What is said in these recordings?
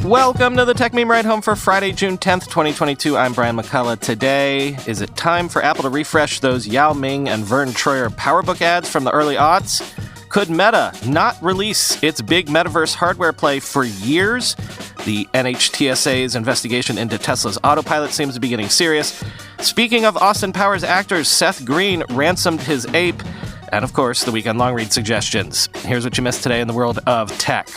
Welcome to the Techmeme Ride Home for Friday, June 10th, 2022. I'm Brian McCullough. Today, is it time for Apple to refresh those Yao Ming and Verne Powerbook ads from the early aughts? Could Meta not release its big metaverse hardware play for years? The NHTSA's investigation into Tesla's Autopilot seems to be getting serious. Speaking of Austin Powers actors, Seth Green ransomed his ape. And of course, the weekend long read suggestions. Here's what you missed today in the world of tech.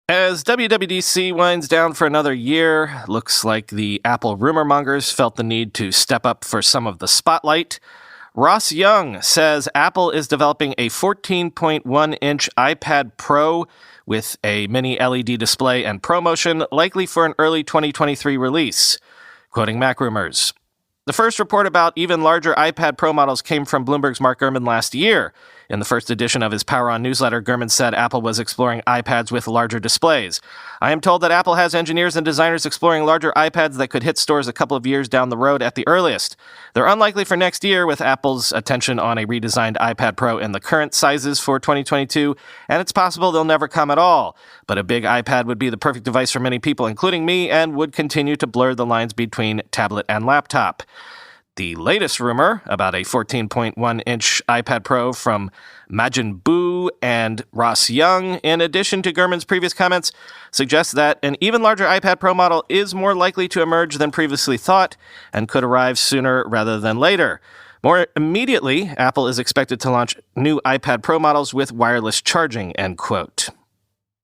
As WWDC winds down for another year, looks like the Apple rumor mongers felt the need to step up for some of the spotlight. Ross Young says Apple is developing a 14.1-inch iPad Pro with a mini LED display and ProMotion, likely for an early 2023 release. Quoting Mac Rumors. The first report about even larger iPad Pro models came from Bloomberg's Mark Gurman last year. In the first edition of his Power On newsletter, Gurman said Apple was exploring iPads with larger displays. I am told that Apple has engineers and designers exploring larger iPads that could hit stores a couple of years down the road at the earliest. They're unlikely for next year, with Apple's attention on a redesigned iPad Pro in the current sizes for 2022, and it's possible they'll never come at all. But a big iPad would be the perfect device for many people, including me, and would continue to blur the lines between tablet and laptop. The latest rumor about a 14.1-inch iPad Pro from Majin Buu and Ross Young, in addition to Gurman's previous comments, suggests that an even larger iPad Pro model is more likely to emerge than previously thought and could arrive sooner rather than later. More immediately, Apple is expected to launch new iPad Pro models with wireless charging, end quote.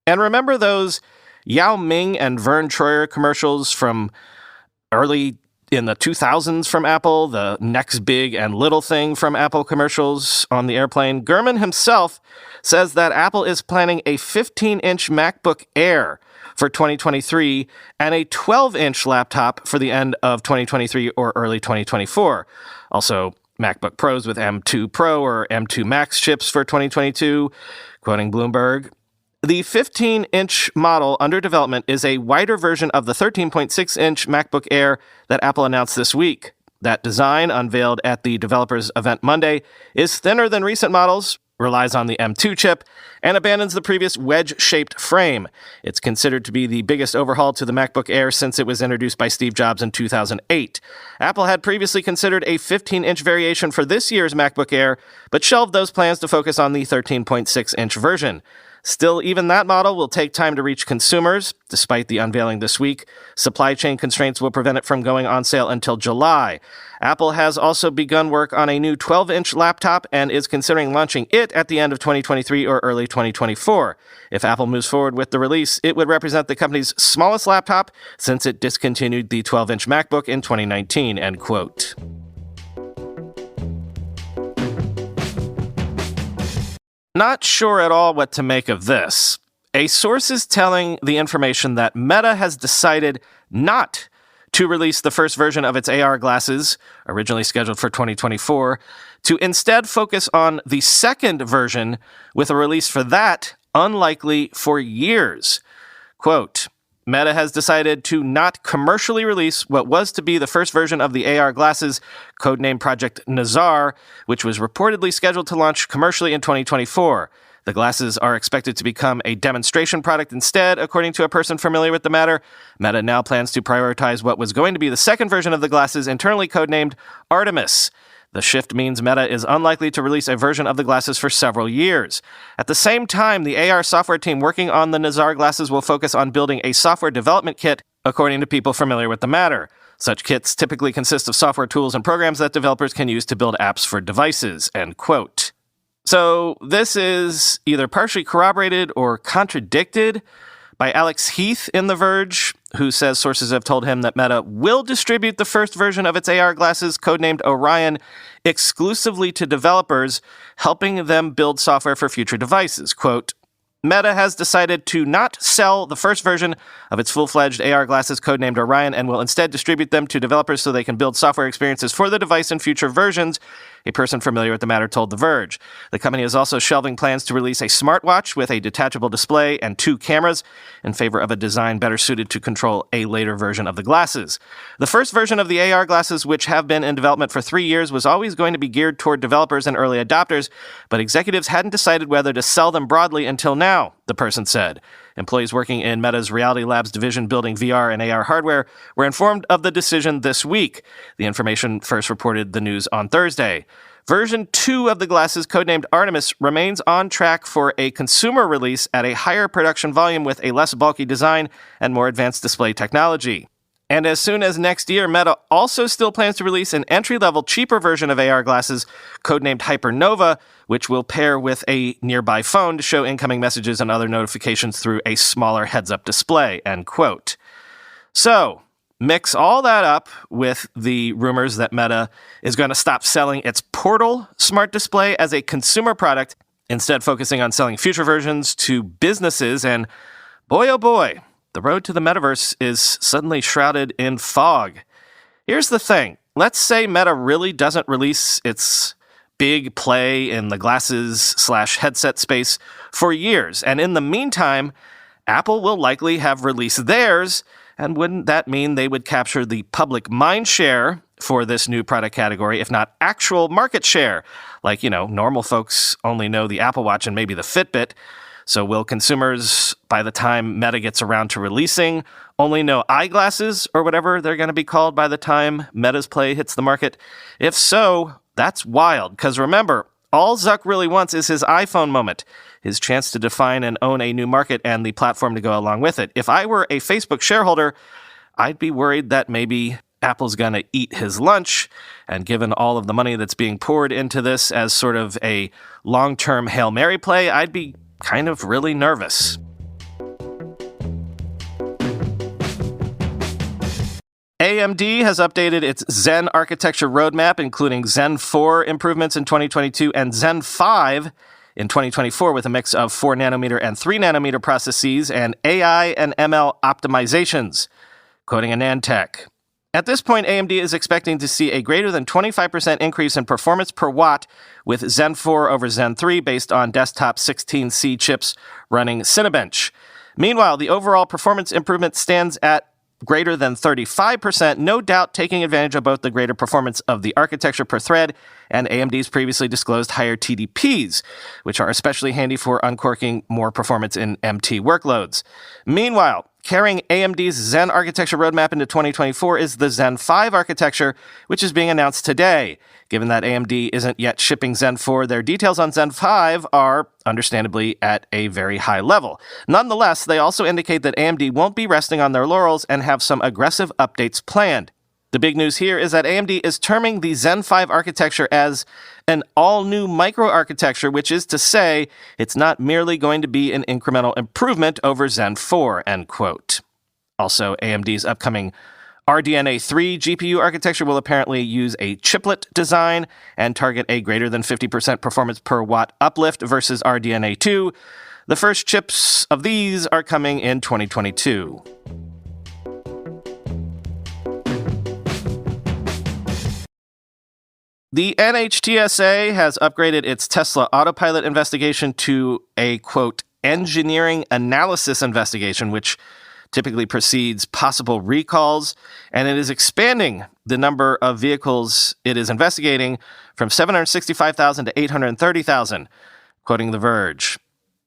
And remember those Yao Ming and Verne commercials from early in the 2000s from Apple, the next big and little thing from Apple commercials on the airplane? Gurman himself says that Apple is planning a 15-inch MacBook Air for 2023 and a 12-inch laptop for the end of 2023 or early 2024. Also, MacBook Pros with M2 Pro or M2 Max chips for 2022, quoting Bloomberg. The 15-inch model under development is a wider version of the 13.6-inch MacBook Air that Apple announced this week. That design, unveiled at the developers event Monday, is thinner than recent models, relies on the M2 chip, and abandons the previous wedge-shaped frame. It's considered to be the biggest overhaul to the MacBook Air since it was introduced by Steve Jobs in 2008. Apple had previously considered a 15-inch variation for this year's MacBook Air, but shelved those plans to focus on the 13.6-inch version. Still, even that model will take time to reach consumers. Despite the unveiling this week, supply chain constraints will prevent it from going on sale until July. Apple has also begun work on a new 12-inch laptop and is considering launching it at the end of 2023 or early 2024. If Apple moves forward with the release, it would represent the company's smallest laptop since it discontinued the 12-inch MacBook in 2019, end quote. Not sure at all what to make of this. A source is telling the information that Meta has decided not to release the first version of its AR glasses, originally scheduled for 2024, to instead focus on the second version, with a release for that unlikely for years. Quote, Meta has decided to not commercially release what was to be the first version of the AR glasses, codenamed Project Nazar, which was reportedly scheduled to launch commercially in 2024. The glasses are expected to become a demonstration product instead, according to a person familiar with the matter. Meta now plans to prioritize what was going to be the second version of the glasses, internally codenamed Artemis. The shift means Meta is unlikely to release a version of the glasses for several years. At the same time, the AR software team working on the Nazar glasses will focus on building a software development kit, according to people familiar with the matter. Such kits typically consist of software tools and programs that developers can use to build apps for devices, end quote. So this is either partially corroborated or contradicted by Alex Heath in The Verge, who says sources have told him that Meta will distribute the first version of its AR glasses, codenamed Orion, exclusively to developers, helping them build software for future devices. Quote, Meta has decided to not sell the first version of its full-fledged AR glasses codenamed Orion and will instead distribute them to developers so they can build software experiences for the device in future versions, a person familiar with the matter told The Verge. The company is also shelving plans to release a smartwatch with a detachable display and 2 cameras in favor of a design better suited to control a later version of the glasses. The first version of the AR glasses, which have been in development for 3 years, was always going to be geared toward developers and early adopters, but executives hadn't decided whether to sell them broadly until now, the person said. Employees working in Meta's Reality Labs division building VR and AR hardware were informed of the decision this week. The information first reported the news on Thursday. Version 2 of the glasses, codenamed Artemis, remains on track for a consumer release at a higher production volume with a less bulky design and more advanced display technology. And as soon as next year, Meta also still plans to release an entry-level, cheaper version of AR glasses, codenamed Hypernova, which will pair with a nearby phone to show incoming messages and other notifications through a smaller heads-up display, end quote. So, mix all that up with the rumors that Meta is going to stop selling its Portal smart display as a consumer product, instead focusing on selling future versions to businesses, and boy oh boy, the road to the metaverse is suddenly shrouded in fog. Here's the thing. Let's say Meta really doesn't release its big play in the glasses/headset space for years, and in the meantime, Apple will likely have released theirs, and wouldn't that mean they would capture the public mind share for this new product category, if not actual market share? Like, normal folks only know the Apple Watch and maybe the Fitbit. So will consumers, by the time Meta gets around to releasing, only know eyeglasses or whatever they're going to be called by the time Meta's play hits the market? If so, that's wild, because remember, all Zuck really wants is his iPhone moment, his chance to define and own a new market and the platform to go along with it. If I were a Facebook shareholder, I'd be worried that maybe Apple's going to eat his lunch, and given all of the money that's being poured into this as sort of a long-term Hail Mary play, I'd be kind of really nervous. AMD has updated its Zen architecture roadmap, including Zen 4 improvements in 2022 and Zen 5 in 2024, with a mix of 4nm and 3nm processes and AI and ML optimizations, quoting AnandTech. At this point, AMD is expecting to see a greater than 25% increase in performance per watt with Zen 4 over Zen 3 based on desktop 16C chips running Cinebench. Meanwhile, the overall performance improvement stands at greater than 35%, no doubt taking advantage of both the greater performance of the architecture per thread and AMD's previously disclosed higher TDPs, which are especially handy for uncorking more performance in MT workloads. Meanwhile, carrying AMD's Zen architecture roadmap into 2024 is the Zen 5 architecture, which is being announced today. Given that AMD isn't yet shipping Zen 4, their details on Zen 5 are, understandably, at a very high level. Nonetheless, they also indicate that AMD won't be resting on their laurels and have some aggressive updates planned. The big news here is that AMD is terming the Zen 5 architecture as an all-new microarchitecture, which is to say, it's not merely going to be an incremental improvement over Zen 4, end quote. Also, AMD's upcoming RDNA 3 GPU architecture will apparently use a chiplet design and target a greater than 50% performance per watt uplift versus RDNA 2. The first chips of these are coming in 2022. The NHTSA has upgraded its Tesla Autopilot investigation to a, quote, engineering analysis investigation, which typically precedes possible recalls, and it is expanding the number of vehicles it is investigating from 765,000 to 830,000, quoting The Verge.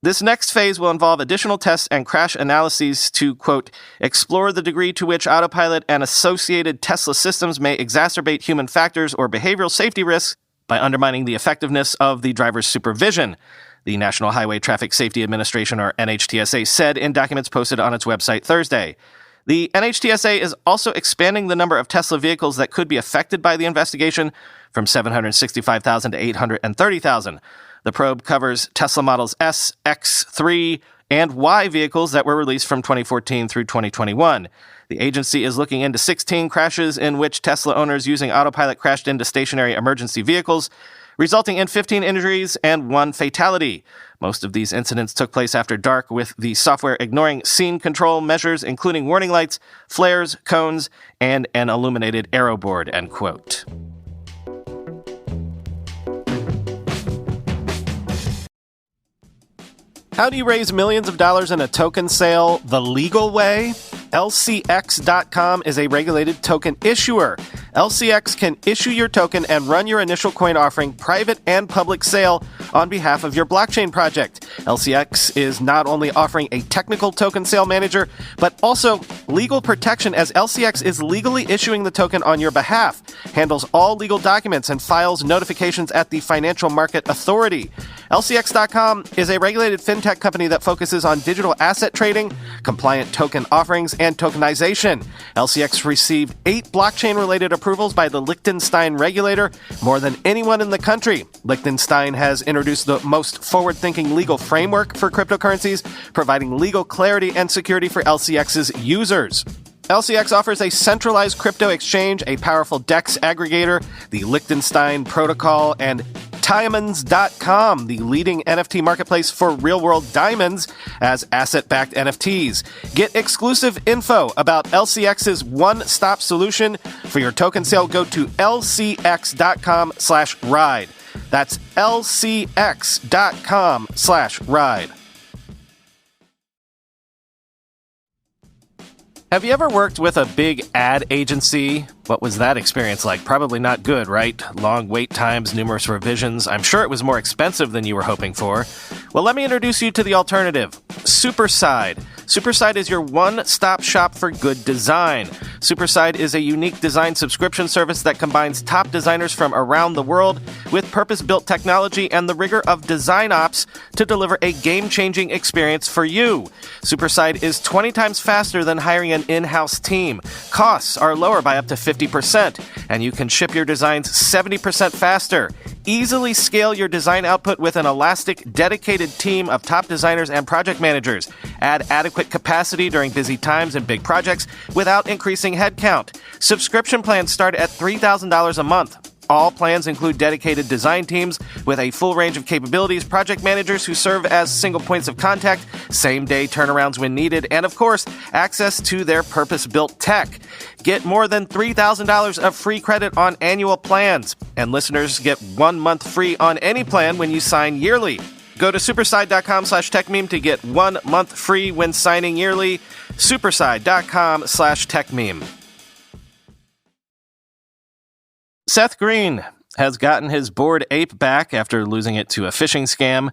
This next phase will involve additional tests and crash analyses to, quote, explore the degree to which autopilot and associated Tesla systems may exacerbate human factors or behavioral safety risks by undermining the effectiveness of the driver's supervision, the National Highway Traffic Safety Administration, or NHTSA, said in documents posted on its website Thursday. The NHTSA is also expanding the number of Tesla vehicles that could be affected by the investigation from 765,000 to 830,000. The probe covers Tesla Models S, X, 3, and Y vehicles that were released from 2014 through 2021. The agency is looking into 16 crashes in which Tesla owners using autopilot crashed into stationary emergency vehicles, resulting in 15 injuries and 1 fatality. Most of these incidents took place after dark, with the software ignoring scene control measures, including warning lights, flares, cones, and an illuminated aero board, end quote. How do you raise millions of dollars in a token sale the legal way? LCX.com is a regulated token issuer. LCX can issue your token and run your initial coin offering private and public sale on behalf of your blockchain project. LCX is not only offering a technical token sale manager, but also legal protection, as LCX is legally issuing the token on your behalf, handles all legal documents, and files notifications at the Financial Market Authority. LCX.com is a regulated fintech company that focuses on digital asset trading, compliant token offerings, and tokenization. LCX received 8 blockchain-related approvals by the Liechtenstein regulator, more than anyone in the country. Liechtenstein has introduced the most forward-thinking legal framework for cryptocurrencies, providing legal clarity and security for LCX's users. LCX offers a centralized crypto exchange, a powerful DEX aggregator, the Liechtenstein protocol, and Diamonds.com, the leading NFT marketplace for real-world diamonds as asset-backed NFTs. Get exclusive info about LCX's one-stop solution for your token sale. Go to lcx.com/ride. That's lcx.com/ride. Have you ever worked with a big ad agency? What was that experience like? Probably not good, right? Long wait times, numerous revisions. I'm sure it was more expensive than you were hoping for. Well, let me introduce you to the alternative, Superside. Superside is your one-stop shop for good design. Superside is a unique design subscription service that combines top designers from around the world with purpose-built technology and the rigor of design ops to deliver a game-changing experience for you. Superside is 20 times faster than hiring an in-house team. Costs are lower by up to 50%, and you can ship your designs 70% faster. Easily scale your design output with an elastic, dedicated team of top designers and project managers. Add adequate capacity during busy times and big projects without increasing headcount. Subscription plans start at $3,000 a month. All plans include dedicated design teams with a full range of capabilities, project managers who serve as single points of contact, same-day turnarounds when needed, and of course, access to their purpose-built tech. Get more than $3,000 of free credit on annual plans, and listeners get 1 month free on any plan when you sign yearly. Go to superside.com/techmeme to get 1 month free when signing yearly. Superside.com/techmeme. Seth Green has gotten his Bored Ape back after losing it to a phishing scam.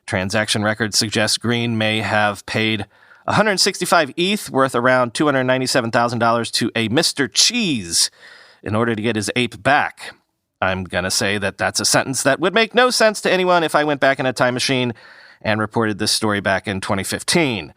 Transaction records suggest Green may have paid 165 ETH, worth around $297,000, to a Mr. Cheese in order to get his ape back. I'm going to say that that's a sentence that would make no sense to anyone if I went back in a time machine and reported this story back in 2015.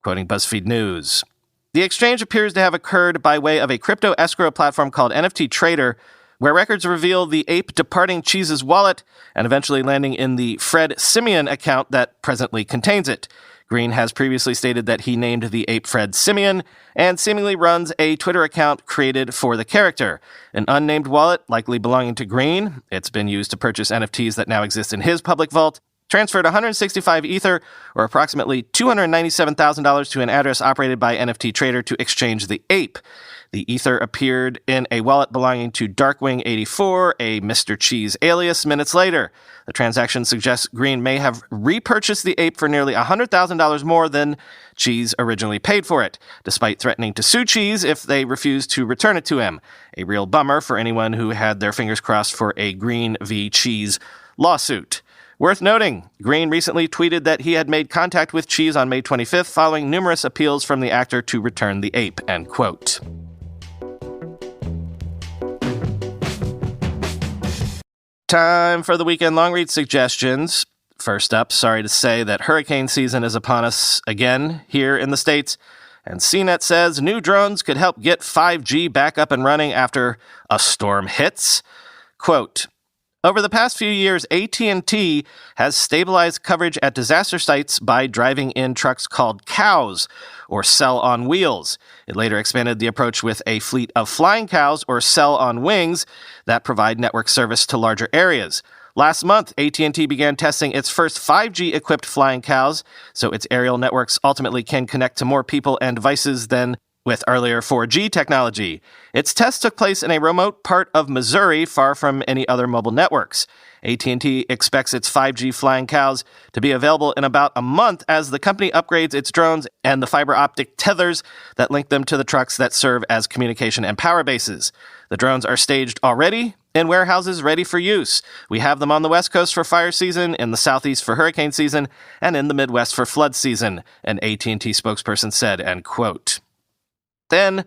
Quoting BuzzFeed News. The exchange appears to have occurred by way of a crypto escrow platform called NFT Trader, where records reveal the ape departing Cheese's wallet and eventually landing in the Fred Simeon account that presently contains it. Green has previously stated that he named the ape Fred Simeon and seemingly runs a Twitter account created for the character. An unnamed wallet, likely belonging to Green, it's been used to purchase NFTs that now exist in his public vault, transferred 165 Ether, or approximately $297,000, to an address operated by NFT Trader to exchange the ape. The Ether appeared in a wallet belonging to Darkwing84, a Mr. Cheese alias, minutes later. The transaction suggests Green may have repurchased the ape for nearly $100,000 more than Cheese originally paid for it, despite threatening to sue Cheese if they refused to return it to him. A real bummer for anyone who had their fingers crossed for a Green v. Cheese lawsuit. Worth noting, Green recently tweeted that he had made contact with Cheese on May 25th following numerous appeals from the actor to return the ape, end quote. Time for the weekend long read suggestions. First up, sorry to say that hurricane season is upon us again here in the States, and CNET says new drones could help get 5G back up and running after a storm hits. Quote, over the past few years, AT&T has stabilized coverage at disaster sites by driving in trucks called cows, or cell on wheels. It later expanded the approach with a fleet of flying cows, or cell on wings, that provide network service to larger areas. Last month, AT&T began testing its first 5G-equipped flying cows, so its aerial networks ultimately can connect to more people and devices than with earlier 4G technology. Its test took place in a remote part of Missouri, far from any other mobile networks. AT&T expects its 5G flying cows to be available in about a month as the company upgrades its drones and the fiber optic tethers that link them to the trucks that serve as communication and power bases. The drones are staged already in warehouses ready for use. We have them on the West Coast for fire season, in the Southeast for hurricane season, and in the Midwest for flood season, an AT&T spokesperson said, end quote. Then,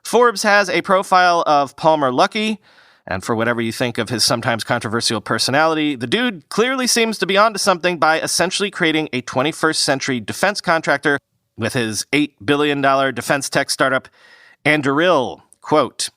Forbes has a profile of Palmer Luckey, and for whatever you think of his sometimes controversial personality, the dude clearly seems to be onto something by essentially creating a 21st century defense contractor with his $8 billion defense tech startup, Anduril. Quote,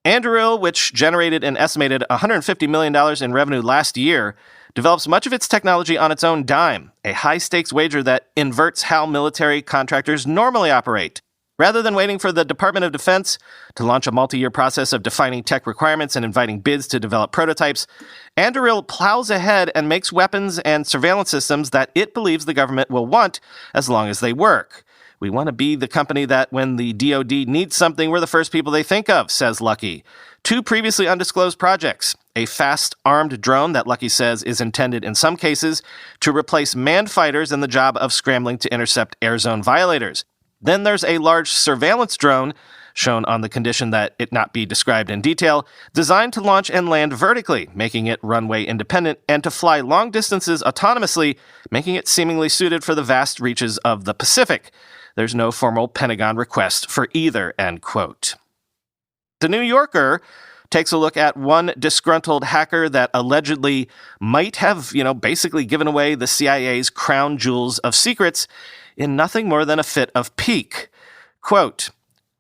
Anduril, which generated an estimated $150 million in revenue last year, develops much of its technology on its own dime, a high-stakes wager that inverts how military contractors normally operate. Rather than waiting for the Department of Defense to launch a multi-year process of defining tech requirements and inviting bids to develop prototypes, Anduril plows ahead and makes weapons and surveillance systems that it believes the government will want as long as they work. We want to be the company that when the DoD needs something, we're the first people they think of, says Luckey. 2 previously undisclosed projects, a fast armed drone that Luckey says is intended in some cases to replace manned fighters in the job of scrambling to intercept air zone violators. Then there's a large surveillance drone, shown on the condition that it not be described in detail, designed to launch and land vertically, making it runway independent, and to fly long distances autonomously, making it seemingly suited for the vast reaches of the Pacific. There's no formal Pentagon request for either, end quote. The New Yorker takes a look at one disgruntled hacker that allegedly might have, basically given away the CIA's crown jewels of secrets in nothing more than a fit of pique. Quote,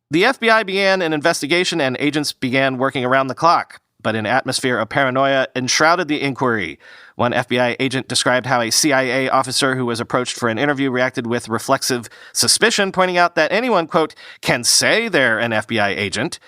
the FBI began an investigation and agents began working around the clock, but an atmosphere of paranoia enshrouded the inquiry. One FBI agent described how a CIA officer who was approached for an interview reacted with reflexive suspicion, pointing out that anyone, quote, can say they're an FBI agent.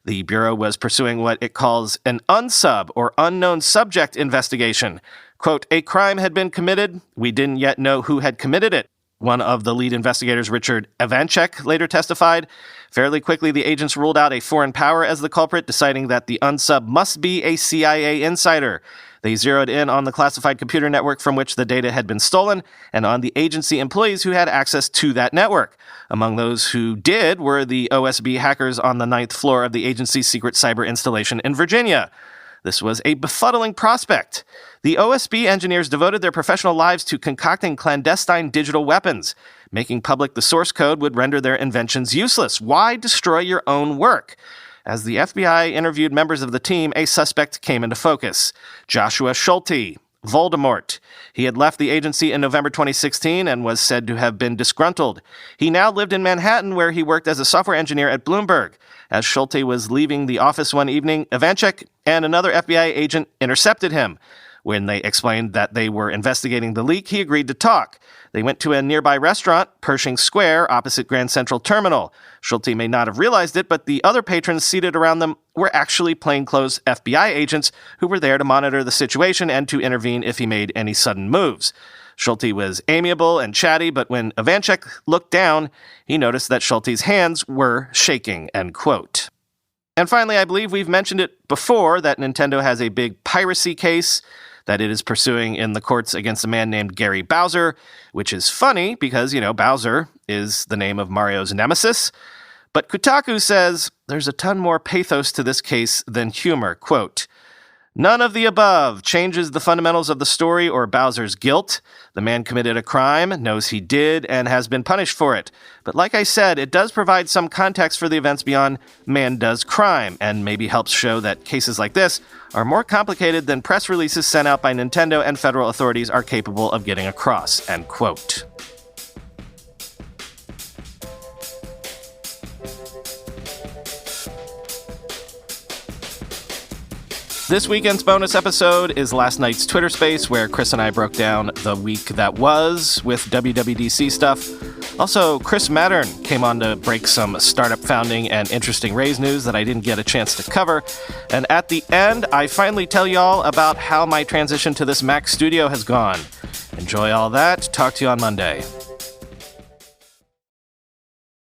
The Bureau was pursuing what it calls an unsub or unknown subject investigation. Quote, a crime had been committed. We didn't yet know who had committed it. One of the lead investigators, Richard Ivanchek, later testified. Fairly quickly, the agents ruled out a foreign power as the culprit, deciding that the unsub must be a CIA insider. They zeroed in on the classified computer network from which the data had been stolen and on the agency employees who had access to that network. Among those who did were the OSB hackers on the 9th floor of the agency's secret cyber installation in Virginia. This was a befuddling prospect. The OSB engineers devoted their professional lives to concocting clandestine digital weapons. Making public the source code would render their inventions useless. Why destroy your own work? As the FBI interviewed members of the team, a suspect came into focus. Joshua Schulte, Voldemort. He had left the agency in November 2016 and was said to have been disgruntled. He now lived in Manhattan, where he worked as a software engineer at Bloomberg. As Schulte was leaving the office one evening, Ivanchek and another FBI agent intercepted him. When they explained that they were investigating the leak, he agreed to talk. They went to a nearby restaurant, Pershing Square, opposite Grand Central Terminal. Schulte may not have realized it, but the other patrons seated around them were actually plainclothes FBI agents who were there to monitor the situation and to intervene if he made any sudden moves. Schulte was amiable and chatty, but when Ivanchek looked down, he noticed that Schulte's hands were shaking, end quote. And finally, I believe we've mentioned it before that Nintendo has a big piracy case that it is pursuing in the courts against a man named Gary Bowser, which is funny because, Bowser is the name of Mario's nemesis. But Kotaku says there's a ton more pathos to this case than humor. Quote, none of the above changes the fundamentals of the story or Bowser's guilt. The man committed a crime, knows he did, and has been punished for it. But like I said, it does provide some context for the events beyond man does crime, and maybe helps show that cases like this are more complicated than press releases sent out by Nintendo and federal authorities are capable of getting across, end quote. This weekend's bonus episode is last night's Twitter space, where Chris and I broke down the week that was with WWDC stuff. Also, Chris Mattern came on to break some startup founding and interesting Raise news that I didn't get a chance to cover. And at the end, I finally tell y'all about how my transition to this Mac Studio has gone. Enjoy all that. Talk to you on Monday.